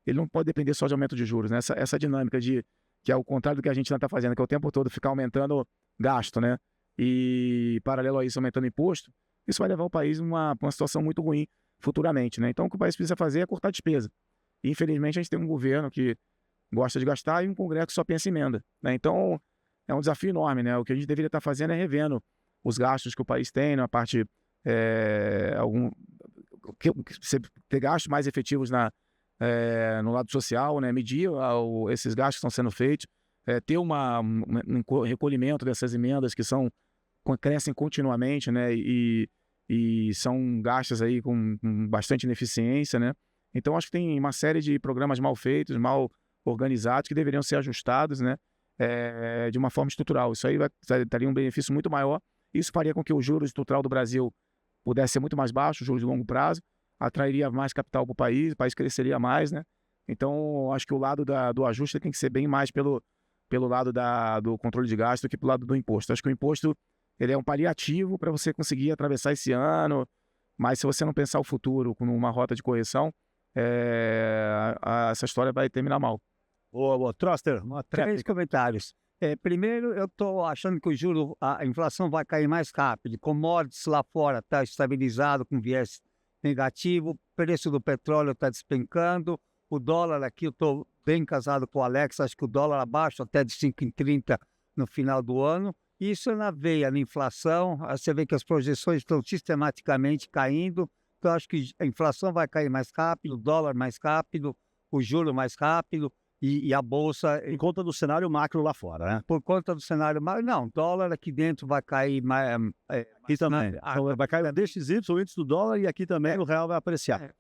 ele não pode depender só de aumento de juros, né? Essa dinâmica que é o contrário do que a gente está fazendo, que é o tempo todo ficar aumentando gasto, né? E, paralelo a isso, aumentando imposto, isso vai levar o país a uma situação muito ruim futuramente, né? Então, o que o país precisa fazer é cortar despesa. E, infelizmente, a gente tem um governo que gosta de gastar e um Congresso que só pensa em emenda, né? Então, é um desafio enorme, né? O que a gente deveria estar fazendo é revendo os gastos que o país tem, na parte você ter gastos mais efetivos no lado social, né? Medir esses gastos que estão sendo feitos, ter um recolhimento dessas emendas que crescem continuamente, né? E são gastos aí com bastante ineficiência, né? Então, acho que tem uma série de programas mal feitos, mal organizados, que deveriam ser ajustados, né? De uma forma estrutural. Isso aí daria um benefício muito maior. Isso faria com que o juros estrutural do Brasil pudesse ser muito mais baixo, juros de longo prazo, atrairia mais capital para o país cresceria mais, né? Então, acho que o lado do ajuste tem que ser bem mais pelo lado do controle de gasto do que pelo lado do imposto. Acho que o imposto ele é um paliativo para você conseguir atravessar esse ano, mas se você não pensar o futuro com uma rota de correção, essa história vai terminar mal. Ô, Troster, 3 comentários. Primeiro, eu estou achando que a inflação vai cair mais rápido. Commodities lá fora está estabilizado com viés negativo, o preço do petróleo está despencando, o dólar aqui, eu estou bem casado com o Alex, acho que o dólar abaixo até de 5,30 no final do ano. Isso é na veia da inflação, você vê que as projeções estão sistematicamente caindo, então acho que a inflação vai cair mais rápido, o dólar mais rápido, o juro mais rápido, e a bolsa... Por conta do cenário macro lá fora, né? Por conta do cenário macro, não, dólar aqui dentro vai cair mais... Aqui também. Então, vai cair a DXY, o índice do dólar, e aqui também o real vai apreciar.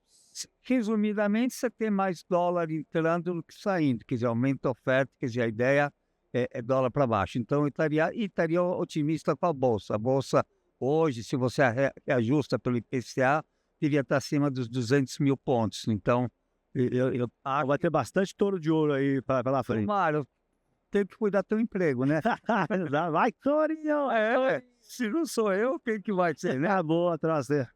Resumidamente, você tem mais dólar entrando do que saindo, quer dizer, aumenta a oferta, quer dizer, a ideia é dólar para baixo. Então, estaria otimista com a Bolsa. A Bolsa, hoje, se você ajusta pelo IPCA, deveria estar acima dos 200 mil pontos. Então, eu acho... Vai ter bastante touro de ouro aí pela frente. Mário, tem que cuidar do teu emprego, né? Vai, Torinho! Se não sou eu, quem que vai ser, né? Boa, Troster.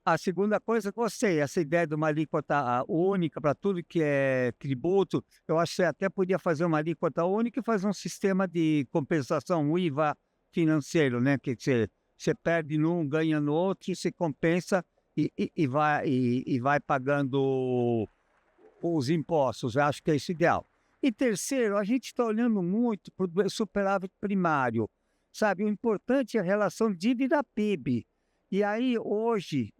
A segunda coisa, gostei, essa ideia de uma alíquota única para tudo que é tributo, eu acho que você até podia fazer uma alíquota única e fazer um sistema de compensação, um IVA financeiro, né? Que você perde num, ganha no outro, você compensa e vai pagando os impostos. Eu acho que é isso ideal. E terceiro, a gente está olhando muito para o superávit primário, sabe? O importante é a relação dívida-PIB. E aí, hoje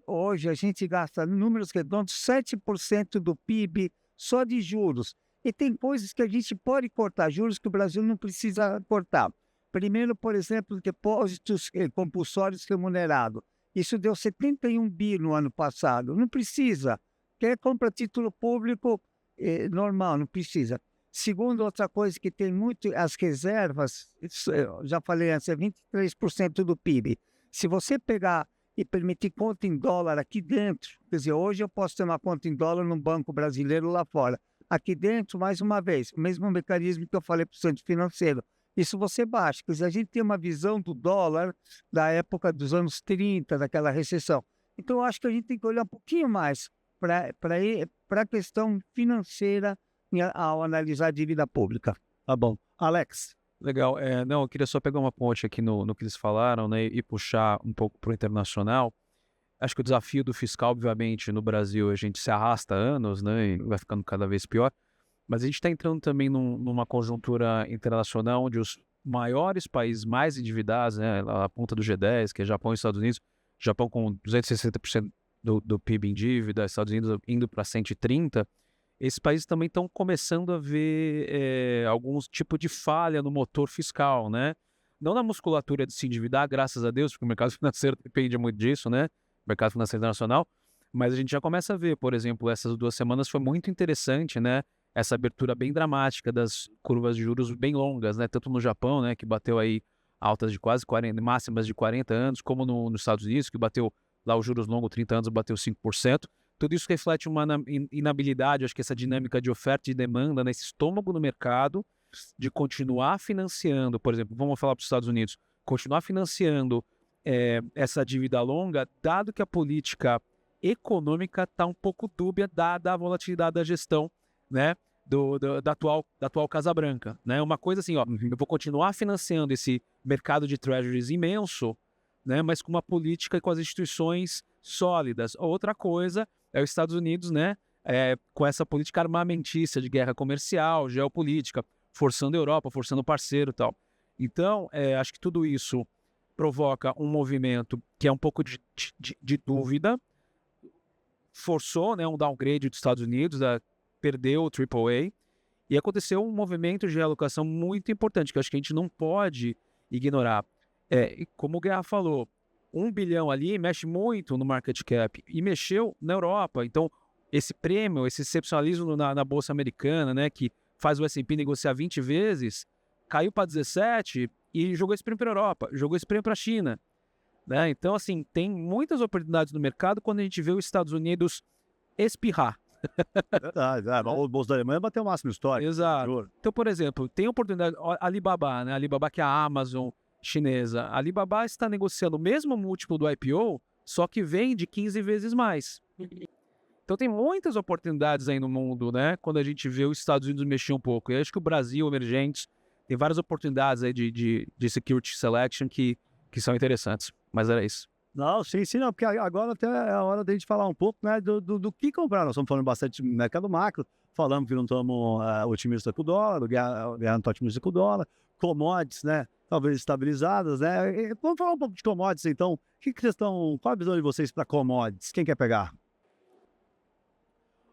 a gente gasta, números redondos, 7% do PIB só de juros. E tem coisas que a gente pode cortar, juros que o Brasil não precisa cortar. Primeiro, por exemplo, depósitos compulsórios remunerados. Isso deu 71 bi no ano passado. Não precisa. Quer compra título público normal, não precisa. Segundo, outra coisa que tem muito, as reservas, eu já falei antes, é 23% do PIB. Se você pegar e permitir conta em dólar aqui dentro, quer dizer, hoje eu posso ter uma conta em dólar num banco brasileiro lá fora. Aqui dentro, mais uma vez, o mesmo mecanismo que eu falei para o centro financeiro. Isso você baixa. Quer dizer, a gente tem uma visão do dólar da época dos anos 30, daquela recessão. Então, eu acho que a gente tem que olhar um pouquinho mais para a questão financeira ao analisar a dívida pública. Tá bom. Alex. Legal. Não, eu queria só pegar uma ponte aqui no que eles falaram, né, e puxar um pouco para o internacional. Acho que o desafio do fiscal, obviamente, no Brasil, a gente se arrasta há anos, né, e vai ficando cada vez pior. Mas a gente está entrando também numa conjuntura internacional onde os maiores países mais endividados, né, a ponta do G10, que é Japão e Estados Unidos, Japão com 260% do PIB em dívida, Estados Unidos indo para 130%, esses países também estão começando a ver alguns tipos de falha no motor fiscal, né? Não na musculatura de se endividar, graças a Deus, porque o mercado financeiro depende muito disso, né? O mercado financeiro internacional, mas a gente já começa a ver, por exemplo, essas 2 semanas foi muito interessante, né? Essa abertura bem dramática das curvas de juros bem longas, né? Tanto no Japão, né, que bateu aí altas de quase 40, máximas de 40 anos, como nos Estados Unidos, que bateu lá os juros longos, 30 anos, bateu 5%. Tudo isso reflete uma inabilidade, acho que essa dinâmica de oferta e demanda nesse estômago no mercado, de continuar financiando, por exemplo, vamos falar para os Estados Unidos, continuar financiando essa dívida longa, dado que a política econômica está um pouco dúbia, dada a volatilidade da gestão, né, da atual Casa Branca, né? Uma coisa assim, ó, eu vou continuar financiando esse mercado de treasuries imenso, né, mas com uma política e com as instituições sólidas. Outra coisa é os Estados Unidos, né, com essa política armamentícia de guerra comercial, geopolítica, forçando a Europa, forçando o parceiro e tal. Então, acho que tudo isso provoca um movimento que é um pouco de dúvida, forçou, né, um downgrade dos Estados Unidos, perdeu o AAA, e aconteceu um movimento de realocação muito importante, que eu acho que a gente não pode ignorar. Como o Guerra falou, 1 bilhão ali mexe muito no market cap, e mexeu na Europa. Então, esse prêmio, esse excepcionalismo na Bolsa Americana, né, que faz o S&P negociar 20 vezes, caiu para 17 e jogou esse prêmio para a Europa, jogou esse prêmio para a China. Né? Então, assim, tem muitas oportunidades no mercado quando a gente vê os Estados Unidos espirrar. Verdade, o bolso da Alemanha bateu o máximo histórico. Exato. Então, por exemplo, tem oportunidade, Alibaba, né? Alibaba que é a Amazon chinesa. A Alibaba está negociando o mesmo múltiplo do IPO, só que vende 15 vezes mais. Então tem muitas oportunidades aí no mundo, né? Quando a gente vê os Estados Unidos mexer um pouco. E acho que o Brasil, emergentes, tem várias oportunidades aí de security selection que são interessantes. Mas era isso. Não, sim, não, porque agora até é a hora da gente falar um pouco, né, do que comprar. Nós estamos falando bastante do mercado macro, falamos que não estamos otimistas com o dólar, o Guerra não está otimista com o dólar, commodities, né, talvez estabilizadas, né. Vamos falar um pouco de commodities, então. Qual a visão de vocês para commodities? Quem quer pegar?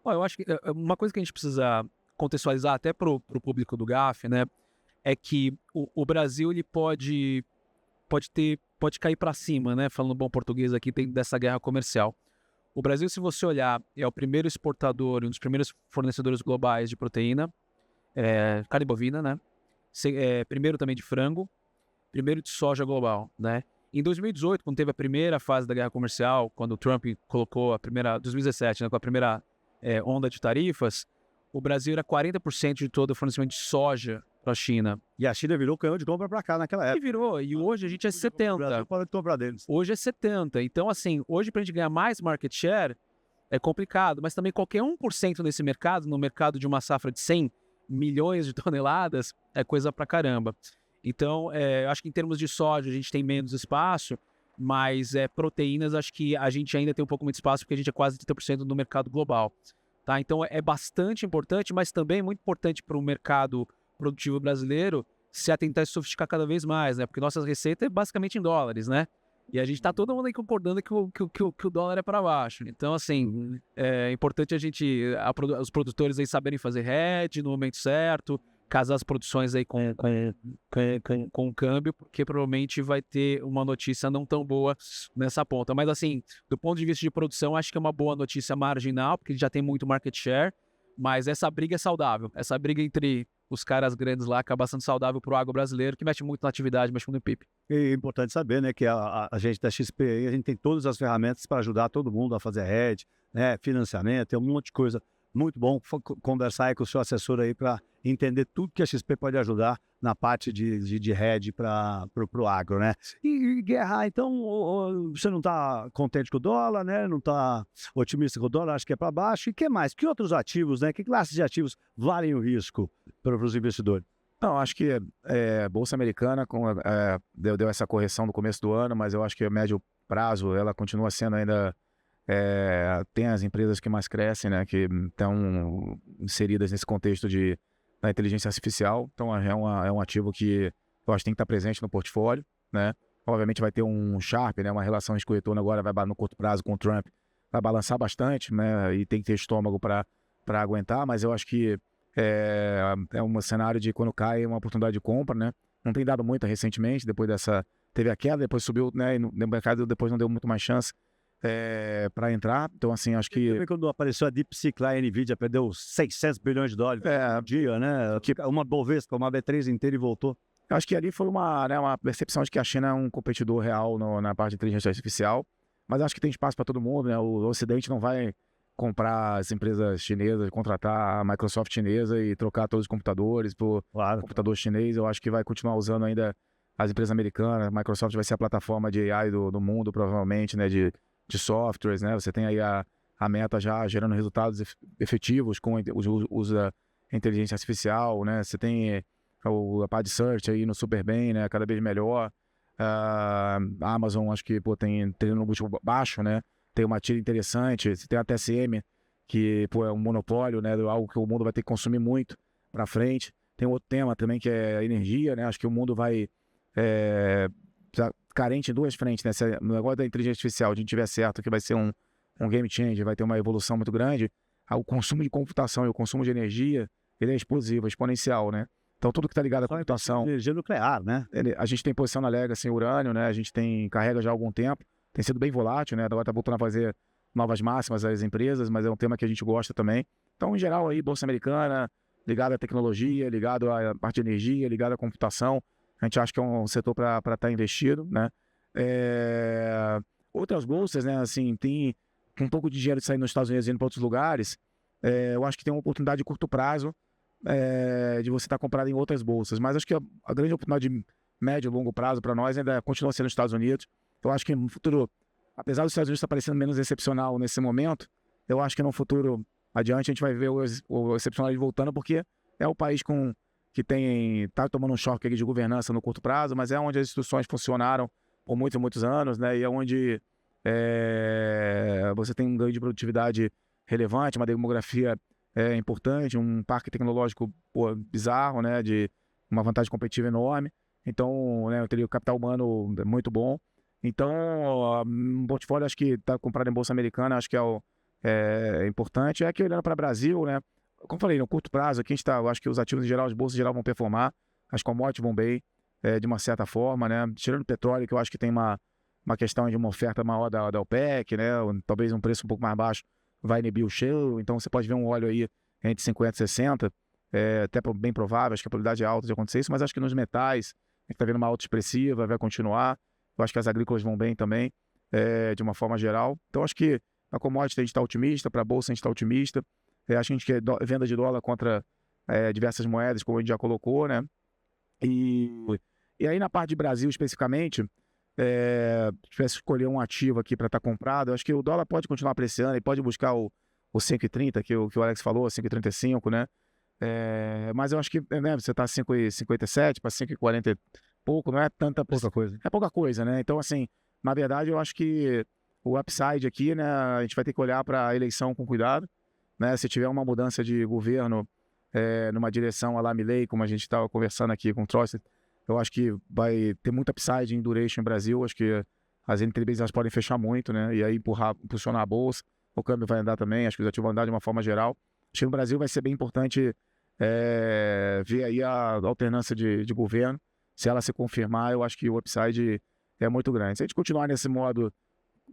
Eu acho que uma coisa que a gente precisa contextualizar até para o público do GAF, né, é que o Brasil ele pode cair para cima, né? Falando bom português aqui, tem dessa guerra comercial. O Brasil, se você olhar, é o primeiro exportador e um dos primeiros fornecedores globais de proteína, carne bovina, né? Primeiro também de frango, primeiro de soja global, né? Em 2018, quando teve a primeira fase da guerra comercial, quando o Trump colocou 2017, né, com a primeira onda de tarifas, o Brasil era 40% de todo o fornecimento de soja para a China. E a China virou canhão de compra para cá naquela época. E virou, e hoje a gente é 70%. O Brasil pode comprar deles. Hoje é 70%. Então, assim, hoje para a gente ganhar mais market share é complicado, mas também qualquer 1% nesse mercado, no mercado de uma safra de 100 milhões de toneladas, é coisa pra caramba. Então, acho que em termos de soja a gente tem menos espaço, mas proteínas acho que a gente ainda tem um pouco muito de espaço porque a gente é quase 30% do mercado global. Tá? Então, é bastante importante, mas também muito importante para o mercado produtivo brasileiro se atentar a se sofisticar cada vez mais, né? Porque nossas receitas é basicamente em dólares, né? E a gente está todo mundo aí concordando que o dólar é para baixo. Então, assim, é importante os produtores aí saberem fazer hedge no momento certo, casar as produções aí com o câmbio, porque provavelmente vai ter uma notícia não tão boa nessa ponta. Mas, assim, do ponto de vista de produção, acho que é uma boa notícia marginal, porque já tem muito market share, mas essa briga é saudável. Essa briga entre os caras grandes lá acaba sendo saudável para o agro brasileiro, que mexe muito na atividade, mexe muito no PIB. E é importante saber, né, que a gente da XP aí, a gente tem todas as ferramentas para ajudar todo mundo a fazer hedge, né, financiamento, tem um monte de coisa. Muito bom conversar aí com o seu assessor aí para entender tudo que a XP pode ajudar na parte de hedge para o agro, né? E Guerra, então você não está contente com o dólar, né? Não está otimista com o dólar, acho que é para baixo. E que mais? Que outros ativos, né? Que classes de ativos valem o risco para os investidores? Não, acho que Bolsa Americana deu essa correção no começo do ano, mas eu acho que a médio prazo ela continua sendo ainda... tem as empresas que mais crescem, né, que estão inseridas nesse contexto da inteligência artificial. Então, é um ativo que eu acho que tem que estar presente no portfólio, né? Obviamente vai ter um Sharp, né, uma relação risco-retorno agora vai no curto prazo com o Trump, vai balançar bastante, né, e tem que ter estômago para aguentar, mas eu acho que é um cenário de quando cai, uma oportunidade de compra, né? Não tem dado muito recentemente, teve a queda, depois subiu, né, e no mercado depois não deu muito mais chance para entrar. Então, assim, acho que... Quando apareceu a DeepSeek lá, a NVIDIA perdeu 600 bilhões de dólares no dia, né? Uma Bovespa, uma B3 inteira e voltou. Eu acho que ali foi uma percepção de que a China é um competidor real na parte de inteligência artificial, mas acho que tem espaço para todo mundo, né? O Ocidente não vai comprar as empresas chinesas, contratar a Microsoft chinesa e trocar todos os computadores por computador chinês. Eu acho que vai continuar usando ainda as empresas americanas. A Microsoft vai ser a plataforma de AI do mundo, provavelmente, né? De softwares, né? Você tem aí a Meta já gerando resultados efetivos com o uso da inteligência artificial, né? Você tem a parte de search aí no super bem, né? Cada vez melhor. A Amazon, acho que tem no muito baixo, né? Tem uma tira interessante. Você tem a TSM, que é um monopólio, né? Algo que o mundo vai ter que consumir muito para frente. Tem outro tema também que é a energia, né? Acho que o mundo vai carente em duas frentes, né? Se no negócio da inteligência artificial a gente tiver certo que vai ser um game changer, vai ter uma evolução muito grande, o consumo de computação e o consumo de energia, ele é explosivo, exponencial, né? Então tudo que está ligado à computação... Energia nuclear, né? A gente tem posição na Legacy em urânio, né? A gente carrega já há algum tempo, tem sido bem volátil, né? Agora está voltando a fazer novas máximas às empresas, mas é um tema que a gente gosta também. Então, em geral, aí, Bolsa Americana, ligado à tecnologia, ligado à parte de energia, ligado à computação, a gente acha que é um setor para estar investido, né? Outras bolsas, né? Assim, tem um pouco de dinheiro saindo nos Estados Unidos e indo para outros lugares. Eu acho que tem uma oportunidade de curto prazo de você estar comprado em outras bolsas. Mas acho que a grande oportunidade de médio e longo prazo para nós ainda continua sendo nos Estados Unidos. Eu acho que no futuro, apesar dos Estados Unidos estar parecendo menos excepcional nesse momento, eu acho que no futuro adiante a gente vai ver o excepcional voltando, porque é o país que está tomando um choque de governança no curto prazo, mas é onde as instituições funcionaram por muitos e muitos anos, né? E é onde você tem um ganho de produtividade relevante, uma demografia importante, um parque tecnológico bizarro, né? De uma vantagem competitiva enorme. Então, né, eu teria o capital humano muito bom. Então, um portfólio, acho que está comprado em Bolsa Americana, acho que é importante. É que olhando para o Brasil, né? Como eu falei, no curto prazo, aqui eu acho que os ativos em geral, as bolsas em geral vão performar, as commodities vão bem, de uma certa forma, né? Tirando o petróleo, que eu acho que tem uma questão de uma oferta maior da OPEC, né? Talvez um preço um pouco mais baixo vai inibir o shale, então você pode ver um óleo aí entre 50 e 60, até bem provável, acho que a probabilidade é alta de acontecer isso, mas acho que nos metais, a gente está vendo uma alta expressiva, vai continuar. Eu acho que as agrícolas vão bem também, de uma forma geral. Então, acho que na commodity a gente está otimista, para a bolsa a gente está otimista. Acho que a gente quer venda de dólar contra diversas moedas, como a gente já colocou, né? E aí, na parte de Brasil, especificamente, se tivesse que escolher um ativo aqui para estar comprado, eu acho que o dólar pode continuar apreciando e pode buscar o 5,30, que o Alex falou, 5,35, né? Mas eu acho que né, você está 5,57 para 5,40 e pouco, não é tanta pouca coisa. É pouca coisa, né? Então, assim, na verdade, eu acho que o upside aqui, né, a gente vai ter que olhar para a eleição com cuidado, né? Se tiver uma mudança de governo numa direção a la Milei, como a gente estava conversando aqui com o Trotsky, eu acho que vai ter muito upside em duration em Brasil. Acho que as NTBs elas podem fechar muito, né? E aí impulsionar a bolsa, o câmbio vai andar também, acho que os ativos vão andar de uma forma geral. Acho que no Brasil vai ser bem importante ver aí a alternância de governo. Se ela se confirmar, eu acho que o upside é muito grande. Se a gente continuar nesse modo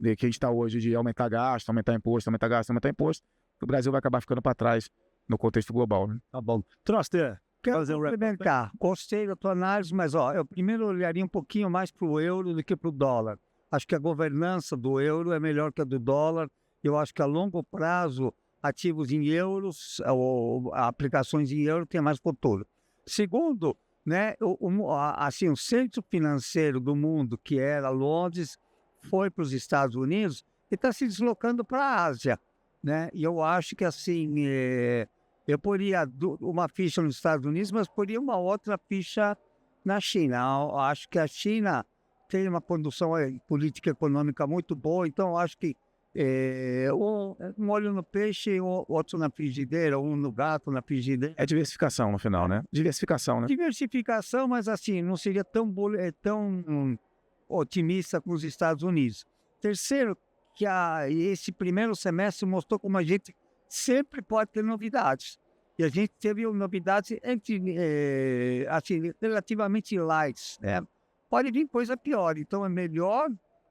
que a gente está hoje de aumentar gasto, aumentar imposto, aumentar gasto, aumentar imposto, o Brasil vai acabar ficando para trás no contexto global, né? Tá bom. Troster, Quero fazer um wrap-up. complementar. Gostei da tua análise, mas eu primeiro olharia um pouquinho mais para o euro do que para o dólar. Acho que a governança do euro é melhor que a do dólar. Eu acho que a longo prazo, ativos em euros ou aplicações em euro tem mais futuro. Segundo, né, o centro financeiro do mundo, que era Londres, foi para os Estados Unidos e está se deslocando para a Ásia, né? E eu acho que assim, eu poria uma ficha nos Estados Unidos, mas poria uma outra ficha na China. Eu acho que a China tem uma condução política econômica muito boa, então eu acho que um olho no peixe, outro na frigideira, um no gato, na frigideira. É diversificação no final, né? Diversificação, né? Diversificação, mas assim, não seria tão otimista com os Estados Unidos. Terceiro, que esse primeiro semestre mostrou como a gente sempre pode ter novidades. E a gente teve novidades assim, relativamente light, né? Pode vir coisa pior, então é melhor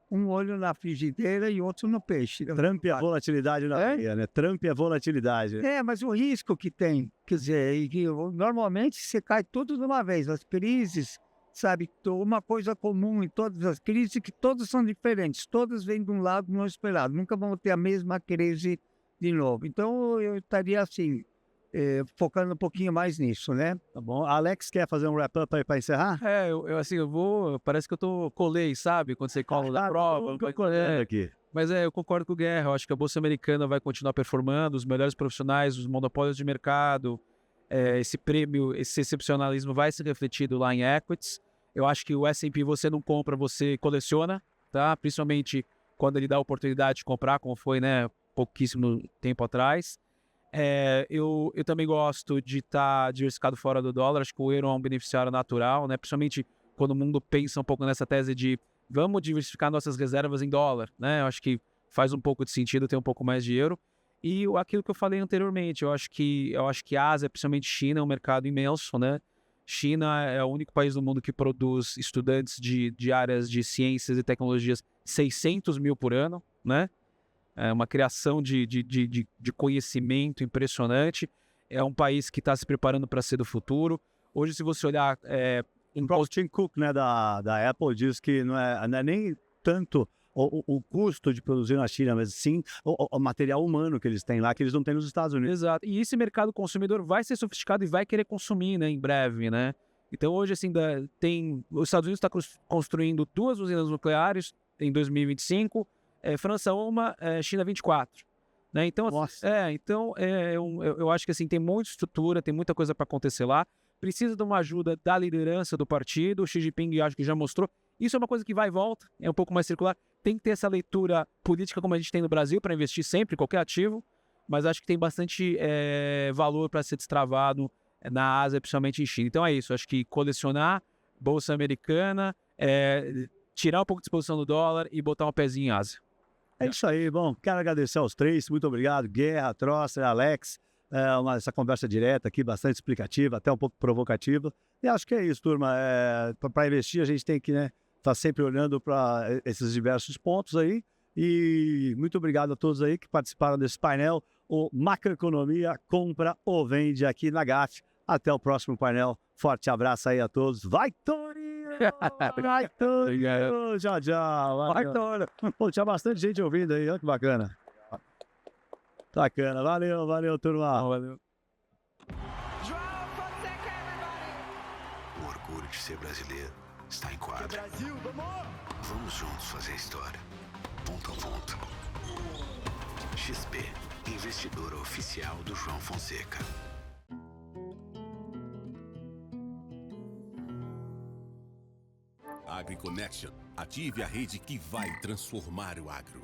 um olho na frigideira e outro no peixe. Trump e a volatilidade na veia, né? Trump e a volatilidade. Mas o risco que tem, quer dizer, normalmente você cai tudo de uma vez. As crises, sabe, uma coisa comum em todas as crises é que todas são diferentes, todas vêm de um lado não esperado, nunca vão ter a mesma crise de novo. Então eu estaria assim, focando um pouquinho mais nisso, né? Tá bom. Alex, quer fazer um wrap-up aí para encerrar? Parece que colei, sabe? Quando você cola da prova. Aqui. Mas eu concordo com o Guerra, eu acho que a Bolsa Americana vai continuar performando, os melhores profissionais, os monopólios de mercado, esse prêmio, esse excepcionalismo vai ser refletido lá em equities. Eu acho que o S&P você não compra, você coleciona, tá? Principalmente quando ele dá a oportunidade de comprar, como foi, né, pouquíssimo tempo atrás. Eu também gosto de estar diversificado fora do dólar, acho que o euro é um beneficiário natural, né? Principalmente quando o mundo pensa um pouco nessa tese de vamos diversificar nossas reservas em dólar, né? Eu acho que faz um pouco de sentido ter um pouco mais de euro. E aquilo que eu falei anteriormente, eu acho que a Ásia, principalmente China, é um mercado imenso, né? China é o único país do mundo que produz estudantes de áreas de ciências e tecnologias 600 mil por ano, né? É uma criação de conhecimento impressionante. É um país que está se preparando para ser do futuro. Hoje, se você olhar... O Tim Cook, né, da Apple, diz que não é nem tanto o custo de produzir na China, mas sim o material humano que eles têm lá, que eles não têm nos Estados Unidos. Exato. E esse mercado consumidor vai ser sofisticado e vai querer consumir, né, em breve, né? Então, hoje, assim, os Estados Unidos está construindo 2 usinas nucleares em 2025, França 1, China 24. Né? Então, eu acho que assim, tem muita estrutura, tem muita coisa para acontecer lá. Precisa de uma ajuda da liderança do partido. O Xi Jinping, acho que já mostrou. Isso é uma coisa que vai e volta, é um pouco mais circular. Tem que ter essa leitura política como a gente tem no Brasil para investir sempre em qualquer ativo, mas acho que tem bastante valor para ser destravado na Ásia, principalmente em China. Então é isso, acho que colecionar Bolsa Americana, tirar um pouco de exposição do dólar e botar um pezinho em Ásia. É isso aí, bom, quero agradecer aos três, muito obrigado, Guerra, Troster, Alex, essa conversa direta aqui, bastante explicativa, até um pouco provocativa, e acho que é isso, turma, para investir a gente tem que, né, estar sempre olhando para esses diversos pontos aí, e muito obrigado a todos aí que participaram desse painel, o Macroeconomia Compra ou Vende aqui na GAF. Até o próximo painel, forte abraço aí a todos, vai Torinho! Vai Torinho! Tchau, tchau! Vai Torinho! Pô, tinha bastante gente ouvindo aí, olha que bacana. Bacana, valeu, turma. Valeu. O orgulho de ser brasileiro está em quadra. Vamos juntos fazer história. Ponto a ponto. XP, investidora oficial do João Fonseca. AgriConnection. Ative a rede que vai transformar o agro.